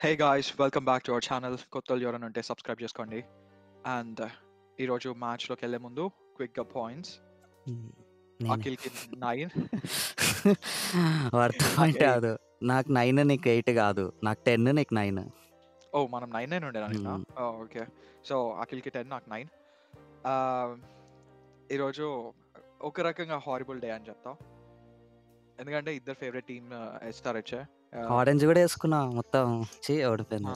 Hey guys, welcome back to our channel. కొత్తలు ఎవరైనా ఉంటే సబ్స్క్రైబ్ చేసుకోండి. అండ్ ఈరోజు మ్యాచ్లోకి వెళ్ళే ముందు క్విక్గా పాయింట్స్. నేనే అఖిల్కి 9, వాడితో నాకు పాయింట్ 8. కాదు. నాకు 9 నీకు 8 కాదు. నాకు 10 నీకు 9. ఓ, మనం 9 ఉండేనా నిన్న? ఓకే. సో అఖిల్కి 10, నాకు 9. ఈరోజు ఒక రకంగా హారిబుల్ డే అని చెప్తా, ఎందుకంటే ఇద్దరు ఫేవరెట్ టీమ్ ఎస్ఆర్హెచ్. ఆరెంజ్ కూడా వేసుకున్నా మొత్తం ఓడిపోయింది.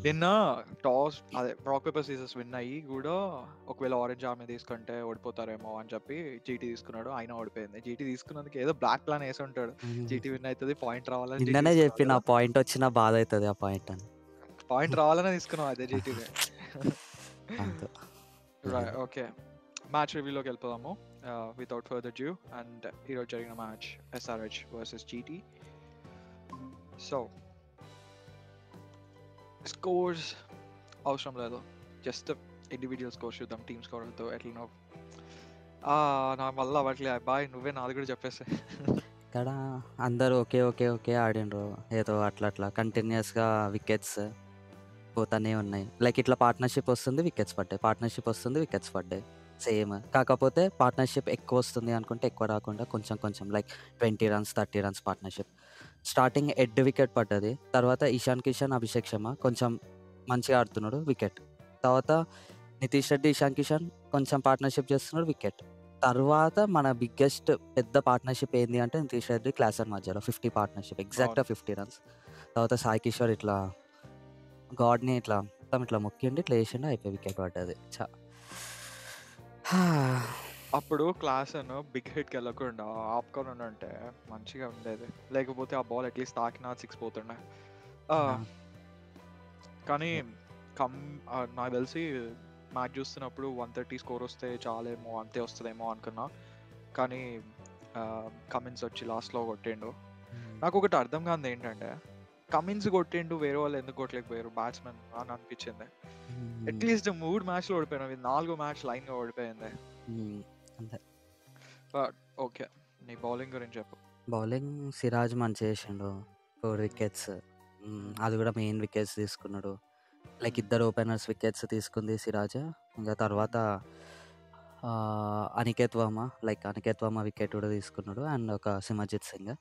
నిన్న టాస్ అదే రాక్ పేపర్ సీజర్స్ విన్ అయ్యి కూడా ఒకవేళ ఆరెంజ్ ఆర్మీ తీసుకుంటే ఓడిపోతారేమో అని చెప్పి జీటీ తీసుకున్నాడు. అయినా ఓడిపోయింది. జీటీ తీసుకున్నందుకు ఏదో బ్లాక్ ప్లాన్ వేసి ఉంటాడు. జీటీ విన్ అవుతుంది, పాయింట్ రావాలని జీటీ నిన్ననే తీసుకున్నావు చెప్పిన కదా. పాయింట్ వచ్చినా బాధ అవుతుంది ఆ పాయింట్ అని. పాయింట్ రావాలనే తీసుకున్నావు అదే జీటీని. అంతే. ఓకే, మ్యాచ్ రివ్యూలోకి వెళ్ళిపోదాము వితౌట్ ఫర్దర్ డ్యూ. అండ్ ఈరోజు జరిగిన match SRH versus GT. So scores అవసరం లేదు, జస్ట్ ఇండివిజువల్ స్కోర్స్ చూద్దాం. టీమ్ స్కోర్తో ఎట్లా నా వల్ల అవ్వట్లే. బాయ్, నువ్వే నాది కూడా చెప్పేసి. ఇక్కడ అందరూ ఓకే ఆడిండ్రు. ఏదో అట్లా కంటిన్యూస్గా వికెట్స్ పోతానే ఉన్నాయి. లైక్ ఇట్లా పార్ట్నర్షిప్ వస్తుంది, వికెట్స్ పడ్డాయి, పార్ట్నర్షిప్ వస్తుంది, వికెట్స్ పడ్డాయి. సేమ్ కాకపోతే పార్ట్నర్షిప్ ఎక్కువ వస్తుంది అనుకుంటే ఎక్కువ రాకుండా కొంచెం like 20 runs 30 runs partnership. Starting head wicket పడ్డది. తర్వాత ఇషాన్ కిషన్, అభిషేక్ శర్మ కొంచెం మంచిగా ఆడుతున్నాడు, వికెట్. తర్వాత నితీష్ రెడ్డి, ఇషాన్ కిషన్ కొంచెం పార్ట్నర్షిప్ చేస్తున్నాడు, వికెట్. తర్వాత మన బిగ్గెస్ట్ పెద్ద పార్ట్నర్షిప్ ఏంది అంటే నితీష్ రెడ్డి, క్లాసన్ మధ్యలో 50 పార్ట్నర్షిప్, ఎగ్జాక్ట్గా 50 రన్స్. తర్వాత సాయి కిషోర్ ఇట్లా గాడ్ని ఇట్లా మొత్తం ఇట్లా మొక్కిండి, ఇట్లా వేసిండు, అయిపోయి వికెట్ పడ్డది. అప్పుడు క్లాస్ బిగ్ హిట్కి వెళ్ళకుండా ఆపుకొని ఉంటే మంచిగా ఉండేది. లేకపోతే ఆ బాల్ అట్లీస్ట్ తాకినా 6 పోతుండే. కానీ నాకు తెలిసి మ్యాచ్ చూస్తున్నప్పుడు 130 స్కోర్ వస్తే చాలేమో, అంతే వస్తుందేమో అనుకున్నా. కానీ కమిన్స్ వచ్చి లాస్ట్లో కొట్టిండు. నాకు ఒకటి అర్థం కాదు ఏంటంటే, కమిన్స్ కొట్టిండు, వేరే వాళ్ళు ఎందుకు కొట్టలేకపోయారు బ్యాట్స్మెన్ అని అనిపించింది. అట్లీస్ట్ 3 మ్యాచ్లు ఓడిపోయినావు, 4 మ్యాచ్ లైన్గా ఓడిపోయింది. అంతే. ఓకే, నీ బౌలింగ్ గురించి చెప్పు. బౌలింగ్ సిరాజ్ మంచిగా చేసిండు, 4 వికెట్స్. అది కూడా మెయిన్ వికెట్స్ తీసుకున్నాడు. లైక్ ఇద్దరు ఓపెనర్స్ వికెట్స్ తీసుకుంది సిరాజ్. ఇంకా తర్వాత అనికేత్ వర్మ వికెట్ కూడా తీసుకున్నాడు. అండ్ ఒక Simarjeet Singh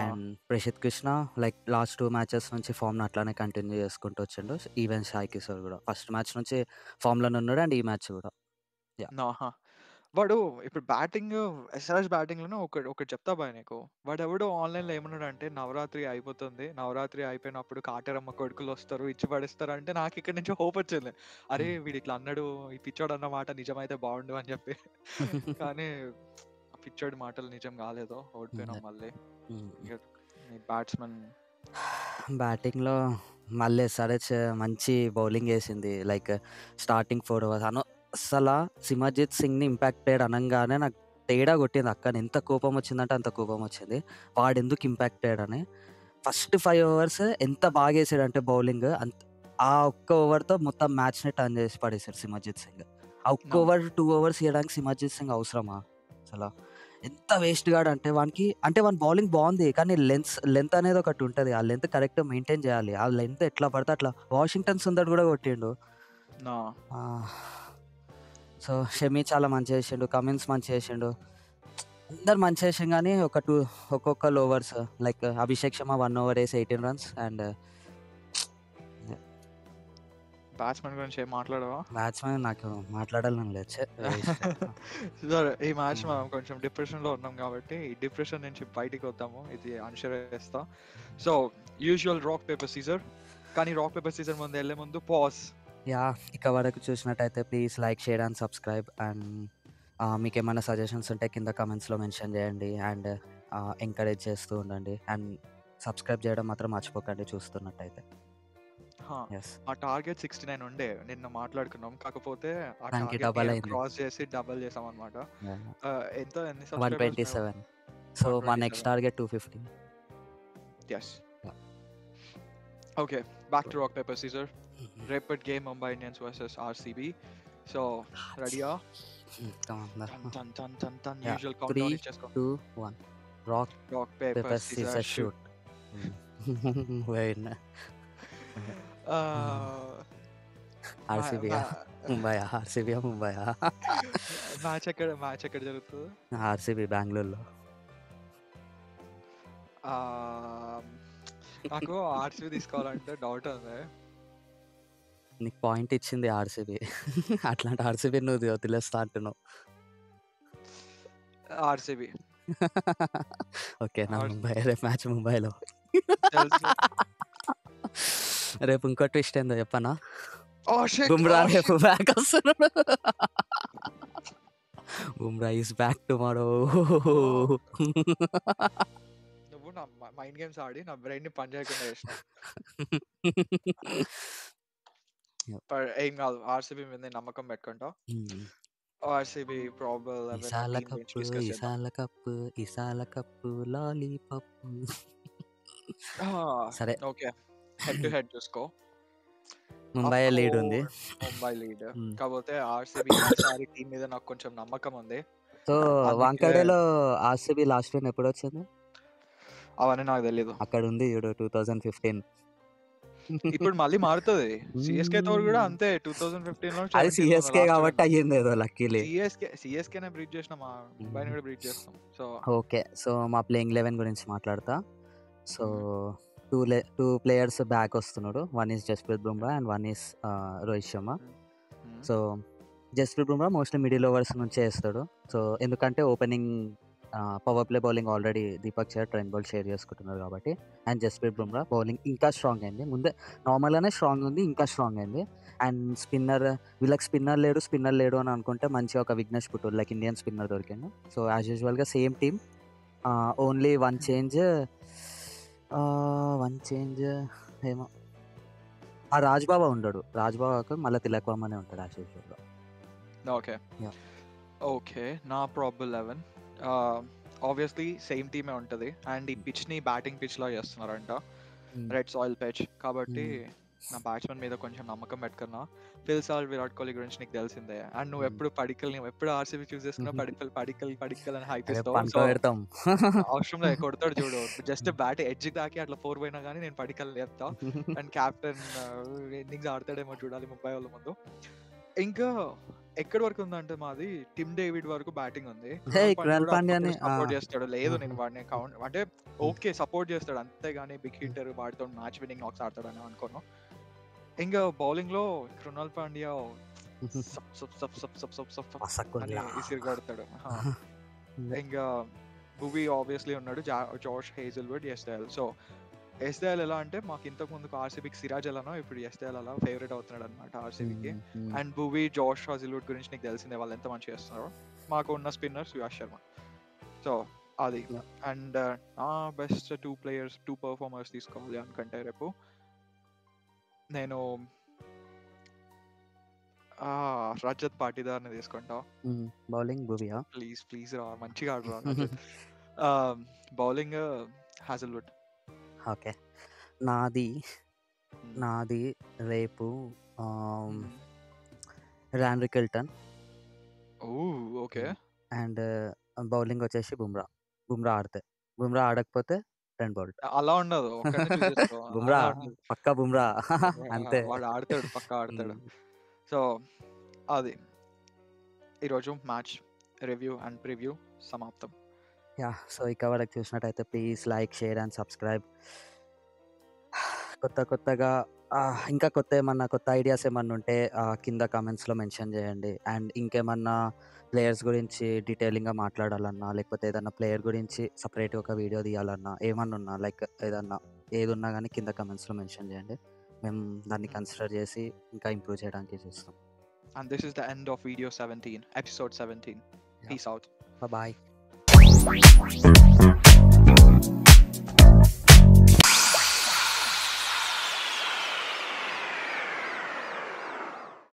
and Prasidh Krishna like last 2 matches నుంచి ఫామ్ను అట్లానే కంటిన్యూ చేసుకుంటూ వచ్చిండు. ఈవెన్ సాయి కిషోర్ కూడా ఫస్ట్ మ్యాచ్ నుంచి ఫామ్లోనే ఉన్నాడు, అండ్ ఈ మ్యాచ్ కూడా. వాడు ఇప్పుడు బ్యాటింగ్, ఎస్ఆర్ఎస్ బ్యాటింగ్లోనే ఒకటి చెప్తా బాయ్ నీకు. వాడు ఎవడో ఆన్లైన్లో ఏమన్నాడు అంటే, నవరాత్రి అయిపోతుంది, నవరాత్రి అయిపోయినప్పుడు కాటరమ్మ కొడుకులు వస్తారు, ఇచ్చి పడిస్తారు అంటే నాకు ఇక్కడ నుంచి హోప్ వచ్చింది. అరే వీడు ఇట్లా అన్నాడు, ఈ పిచ్చోడు అన్న మాట నిజమైతే బాగుండు అని చెప్పి. కానీ పిచ్చోడి మాటలు నిజం కాలేదు, ఓడిపోయినాం మళ్ళీ. బ్యాట్స్మెన్ బ్యాటింగ్లో మళ్ళీ ఎస్ఆర్హెచ్ మంచి బౌలింగ్ వేసింది. లైక్ స్టార్టింగ్ 4 ఓవర్స్ అసలు సిమర్జిత్ సింగ్ని ఇంపాక్ట్ ప్లేయర్ అనగానే నాకు తేడా కొట్టింది. అక్కడ ఎంత కోపం వచ్చిందంటే అంత కోపం వచ్చింది. వాడు ఎందుకు ఇంపాక్ట్ ప్లేయర్ అని. ఫస్ట్ 5 ఓవర్స్ ఎంత బాగా వేసాడంటే బౌలింగ్, ఆ ఒక్క ఓవర్తో మొత్తం మ్యాచ్ని టర్న్ చేసి పడేశాడు సిమర్జిత్ సింగ్. ఆ ఒక్క ఓవర్ 2 ఓవర్స్ ఇవ్వడానికి సిమర్జిత్ సింగ్ అవసరమా అసలు? ఎంత వేస్ట్ గాడు అంటే వానికి, అంటే వాని బౌలింగ్ బాగుంది, కానీ లెంత్ అనేది ఒకటి ఉంటుంది. ఆ లెంత్ కరెక్ట్ మెయింటైన్ చేయాలి. ఆ లెంత్ ఎట్లా పడితే అట్లా వాషింగ్టన్ సుందర్ కూడా కొట్టిండు. సో షమి చాలా మంచిగా చేసిండు, కమిన్స్ మంచిగా చేసిండు, అందరు మంచిగా చేసాం. కానీ ఒక్కొక్క overs like Abhishek Sharma 1 over వేసి 18 రన్స్. అండ్ బ్యాట్స్మెన్ గురించి ఏం మాట్లాడవా? బ్యాట్స్మెన్ నాకు మాట్లాడాలని లేదు. సరే, ఈ మ్యాచ్ మనం కొంచెం డిప్రెషన్లో ఉన్నాం కాబట్టి ఈ డిప్రెషన్ నుంచి బయటికి వద్దాము, ఇది అన్షూర్ చేస్తా. So usual rock paper scissor, కానీ రాక్ పేపర్ సీజర్ ముందు వెళ్ళే ముందు పాజ్. ఇక వరకు చూసినట్టయితే please like, share and subscribe. And మీకు ఏమైనా సజెషన్స్ ఉంటే కింద కమెంట్స్లో మెన్షన్ చేయండి. అండ్ ఎంకరేజ్ చేస్తూ ఉండండి. అండ్ సబ్స్క్రైబ్ చేయడం మాత్రం మర్చిపోకండి చూస్తున్నట్టయితే. ఆ టార్గెట్ 69 ఉండే, నిన్న మాట్లాడుకున్నాం. కాకపోతే ఆ దానికి టార్గెట్ డబల్ అయింది, క్రాస్ చేసి డబల్ చేసాం అనమాట. ఎన్ని 127. సో మా next target 250. Okay, back to rock paper scissor. రేపటి game Mumbai Indians versus RCB. So రెడీయా? యూజువల్ కౌంట్ డౌన్ ఇచ్చేసుకో. 3, 2, 1 రాక్ పేపర్ సీజర్ షూట్. పోయిన RCB Mumbai RCB Mumbai match ఎక్కడ జరుగుతుంది? ఆర్సీబీ బెంగళూరులో. నాకు ఆర్సీబీ తీసుకోవాలంటే డౌట్ ఉంది. నీకు పాయింట్ ఇచ్చింది ఆర్సీబీ, అట్లాంటి ఆర్సీబీ నువ్వు వదిలేస్తా అంటున్నావు. ఆర్సీబీ ఓకే నా ముంబై. రేపు మ్యాచ్ ముంబైలో. తెలుసు. రేపు ఇంకో ట్విస్ట్ ఏందో చెప్పనా? Oh shit! బుమ్రా Oh రేపు shit! బ్యాక్ వస్తున్నాడు. Bumrah is back tomorrow. నువ్వు నా మైండ్ గేమ్స్ ఆడి నా బ్రెయిన్ ని పని చేయకుండా చేసినావు. ఏం కాదు, ఆర్సీబీ మీద నమ్మకం పెట్టుకుంటా. ఆర్సీబీ ప్రాబబుల్ ఇసాల కప్పు ఇసాల కప్పు ఇసాల కప్పు లాలీపాప్. సరే ఓకే, హెడ్ టు హెడ్ చూసుకో. ముంబై లీడ్ ఉంది. ముంబై లీడ్. కాకపోతే ఆర్సీబీ ఈసారి టీం మీద నాకు కొంచెం నమ్మకం ఉంది. సో వాంకడేలో ఆర్సీబీ లాస్ట్ విన్ ఎప్పుడు వచ్చింది? అవన్నీ నాకు తెలీదు. అక్కడ ఉంది 2015. ఇప్పుడు మళ్ళీ మారుతుంది. సిఎస్కే తో కూడా అంతే 2015 లో. అది సిఎస్కే కాబట్టి అయ్యింది ఏదో లక్కీలీ. సిఎస్కేనే బ్రీచ్ చేసినాం, ముంబైని కూడా బ్రీచ్ చేస్తాం. సో ఓకే, సో మా ప్లేయింగ్ 11 గురించి మాట్లాడతా. సో టూ ప్లేయర్స్ బ్యాక్ వస్తున్నాడు. One is Jasprit Bumrah and one is Rohit Sharma. So Jasprit Bumrah mostly middle overs నుంచే వేస్తాడు. సో ఎందుకంటే opening power play bowling already Deepak Chahar, Trent Boult share చేసుకుంటున్నారు కాబట్టి. అండ్ జస్ప్రీత్ బుమ్రా బౌలింగ్ ఇంకా స్ట్రాంగ్ అయింది. ముందే నార్మల్గానే స్ట్రాంగ్ ఉంది, ఇంకా స్ట్రాంగ్ అయింది. అండ్ వీళ్ళకి స్పిన్నర్ లేడు అని అనుకుంటే మంచిగా ఒక Vignesh Puthur like Indian spinner దొరికిండు. సో యాజ్ యూజువల్గా same team, only one change ఏమో ఆ రాజ్బాబా ఉండడు. రాజ్బాబాకు మళ్ళీ తిలక్ వర్మనే ఉంటాడు యాజ్ యూజువల్గా. ఓకే ఓకే, నా ప్రాబబుల్ 11 ఆబ్వియస్లీ సేమ్ టీమే ఉంటుంది. అండ్ ఈ పిచ్ ని బ్యాటింగ్ పిచ్ లా చేస్తున్నారంట, రెడ్ సాయిల్ పిచ్ కాబట్టి నా బ్యాట్స్మెన్ మీద కొంచెం నమ్మకం పెట్టుకున్నా. ఫిల్ సాల్ట్, విరాట్ కోహ్లీ గురించి నీకు తెలిసిందే. అండ్ నువ్వు ఎప్పుడు ఎప్పుడు ఆర్సీబీ చూస్ చేసుకున్నా పడికల్ అని హైప్ ఇస్తావు. అవసరంలో కొడతాడు చూడు, జస్ట్ బ్యాట్ ఎడ్జ్ దాకి అట్లా 4 పోయినా కానీ నేను పడికల్ లేపుతా. అండ్ క్యాప్టెన్ ఇన్నింగ్స్ ఆడతాడేమో చూడాలి ముంబై వాళ్ళ ముందు. ఇంకా ఎక్కడి వరకు ఉందంటే మాది టిమ్ డేవిడ్ వరకు బ్యాటింగ్ ఉంది. సపోర్ట్ చేస్తాడు. లేదు నేను వాడిని కౌంట్ అంటే ఓకే సపోర్ట్ చేస్తాడు అంతేగాని బిగ్ హిట్టర్ వాడితో మ్యాచ్ విన్నింగ్ నాక్స్ ఆడతాడని అనుకోను. ఇంకా బౌలింగ్ లో కృణాల్ పాండ్యా ఇసిరి కొడతాడు. ఇంకా భువి ఆబ్వియస్లీ ఉన్నాడు, జాష్ హేజల్వుడ్, ఎస్డేఎల్. సో ఎస్డేఎల్ ఎలా అంటే మాకు ఇంతకు ముందుకు ఆర్సీబీకి సిరాజ్ ఎలానో ఇప్పుడు ఎస్డేఎల్ అలా ఫేవరెట్ అవుతున్నాడు అనమాట ఆర్సీబీకి. అండ్ భువి, జాష్ హేజల్వుడ్ గురించి నీకు తెలిసిందే, వాళ్ళు ఎంత మంచిగా చేస్తున్నారో. మాకు ఉన్న స్పిన్నర్స్ యువరాజ్ శర్మ. సో అది. అండ్ నా బెస్ట్ 2 పర్ఫార్మర్స్ తీసుకోవాలి అనుకుంటే రేపు నేను రజత్ పాటీదార్ని తీసుకుంటా. బౌలింగ్ భువియా? ప్లీజ్ రా, మంచిగా ఆడరా. Bowling Hazlewood. ఓకే, నాది రేపు Ryan Rickelton. Okay. And bowling వచ్చేసి బుమ్రా ఆడకపోతే ట్రెంట్ బౌల్ట్. అలా ఉండదు, బుమ్రా పక్కా బుమ్రా అంతే, వాడు ఆడతాడు, పక్కా ఆడతాడు. సో అది ఈరోజు మ్యాచ్ రివ్యూ అండ్ ప్రివ్యూ సమాప్తం. సో ఇక వరకు చూసినట్టయితే please like, share and subscribe. కొత్తగా ఇంకా కొత్త ఐడియాస్ ఏమన్నా ఉంటే కింద కామెంట్స్లో మెన్షన్ చేయండి. అండ్ ఇంకేమన్నా ప్లేయర్స్ గురించి డీటెయిలింగ్గా మాట్లాడాలన్నా, లేకపోతే ఏదన్నా ప్లేయర్ గురించి సపరేట్గా ఒక వీడియో తీయాలన్నా, ఏమన్నా ఉన్నా లైక్ ఏది ఉన్నా కానీ కింద కామెంట్స్లో మెన్షన్ చేయండి. మేము దాన్ని కన్సిడర్ చేసి ఇంకా ఇంప్రూవ్ చేయడానికి చూస్తాం. And this is the end of video 17, episode 17. Yeah. Peace out. Bye-bye.